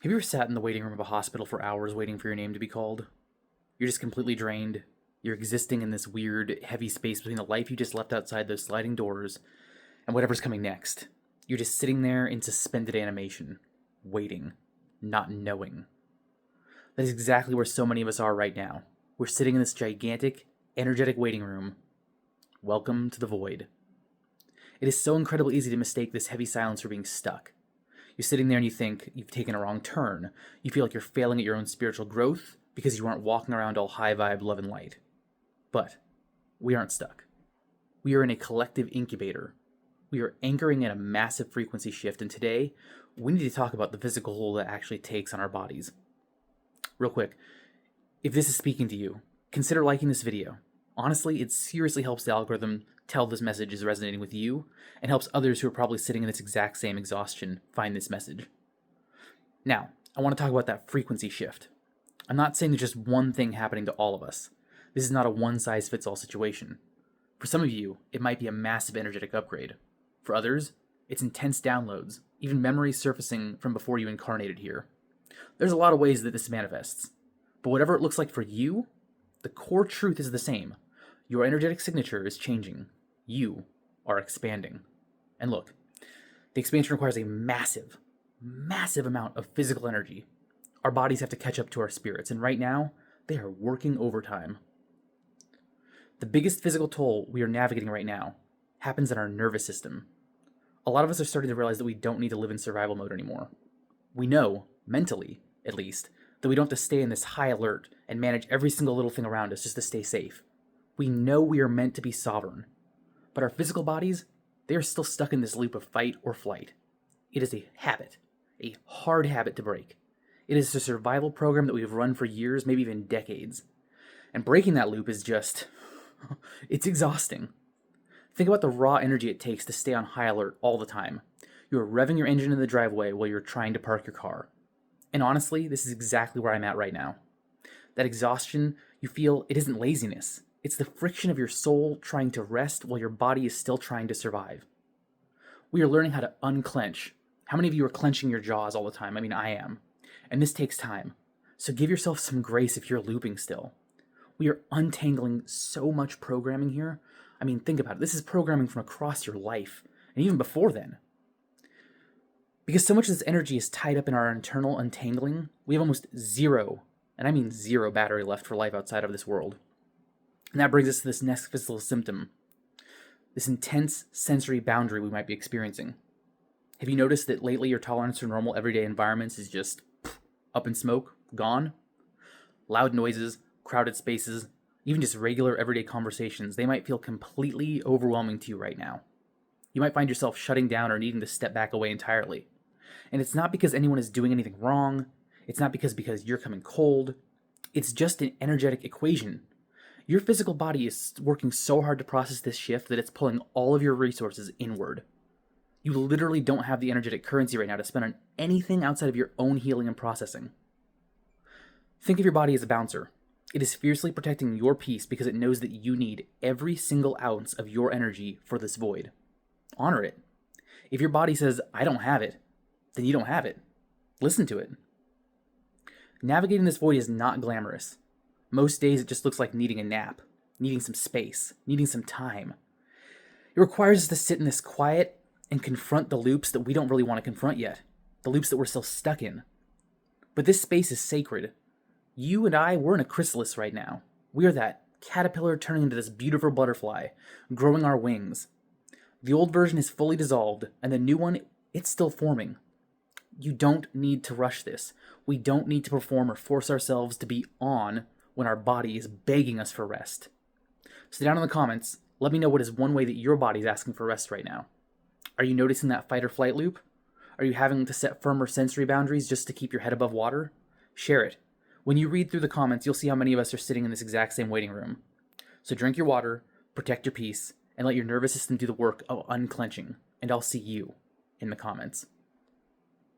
Have you ever sat in the waiting room of a hospital for hours waiting for your name to be called? You're just completely drained. You're existing in this weird, heavy space between the life you just left outside those sliding doors and whatever's coming next. You're just sitting there in suspended animation, waiting, not knowing. That is exactly where so many of us are right now. We're sitting in this gigantic, energetic waiting room. Welcome to the void. It is so incredibly easy to mistake this heavy silence for being stuck. You're sitting there and you think you've taken a wrong turn. You feel like you're failing at your own spiritual growth because you aren't walking around all high vibe, love, and light. But we aren't stuck. We are in a collective incubator. We are anchoring in a massive frequency shift, and today we need to talk about the physical toll that actually takes on our bodies. Real quick, if this is speaking to you, consider liking this video. Honestly, it seriously helps the algorithm tell this message is resonating with you and helps others who are probably sitting in this exact same exhaustion find this message. Now, I want to talk about that frequency shift. I'm not saying there's just one thing happening to all of us. This is not a one-size-fits-all situation. For some of you, it might be a massive energetic upgrade. For others, it's intense downloads, even memories surfacing from before you incarnated here. There's a lot of ways that this manifests. But whatever it looks like for you, the core truth is the same. Your energetic signature is changing. You are expanding. And look, the expansion requires a massive, massive amount of physical energy. Our bodies have to catch up to our spirits, and right now, they are working overtime. The biggest physical toll we are navigating right now happens in our nervous system. A lot of us are starting to realize that we don't need to live in survival mode anymore. We know, mentally at least, that we don't have to stay in this high alert and manage every single little thing around us just to stay safe. We know we are meant to be sovereign. But our physical bodies, they are still stuck in this loop of fight or flight. It is a habit, a hard habit to break. It is a survival program that we have run for years, maybe even decades. And breaking that loop is just, it's exhausting. Think about the raw energy it takes to stay on high alert all the time. You are revving your engine in the driveway while you're trying to park your car. And honestly, this is exactly where I'm at right now. That exhaustion you feel, it isn't laziness. It's the friction of your soul trying to rest while your body is still trying to survive. We are learning how to unclench. How many of you are clenching your jaws all the time? I mean, I am. And this takes time. So give yourself some grace if you're looping still. We are untangling so much programming here. I mean, think about it. This is programming from across your life, and even before then. Because so much of this energy is tied up in our internal untangling, we have almost zero, and I mean zero battery left for life outside of this world. And that brings us to this next physical symptom, this intense sensory boundary we might be experiencing. Have you noticed that lately your tolerance for normal everyday environments is just up in smoke, gone? Loud noises, crowded spaces, even just regular everyday conversations, they might feel completely overwhelming to you right now. You might find yourself shutting down or needing to step back away entirely. And it's not because anyone is doing anything wrong. It's not because you're coming cold. It's just an energetic equation. Your physical body is working so hard to process this shift that it's pulling all of your resources inward. You literally don't have the energetic currency right now to spend on anything outside of your own healing and processing. Think of your body as a bouncer. It is fiercely protecting your peace because it knows that you need every single ounce of your energy for this void. Honor it. If your body says, I don't have it, then you don't have it. Listen to it. Navigating this void is not glamorous. Most days it just looks like needing a nap, needing some space, needing some time. It requires us to sit in this quiet and confront the loops that we don't really want to confront yet, the loops that we're still stuck in. But this space is sacred. You and I, we're in a chrysalis right now. We are that caterpillar turning into this beautiful butterfly, growing our wings. The old version is fully dissolved, and the new one, it's still forming. You don't need to rush this. We don't need to perform or force ourselves to be on when our body is begging us for rest. So down in the comments, let me know what is one way that your body is asking for rest right now. Are you noticing that fight or flight loop? Are you having to set firmer sensory boundaries just to keep your head above water? Share it. When you read through the comments, you'll see how many of us are sitting in this exact same waiting room. So drink your water, protect your peace, and let your nervous system do the work of unclenching. And I'll see you in the comments.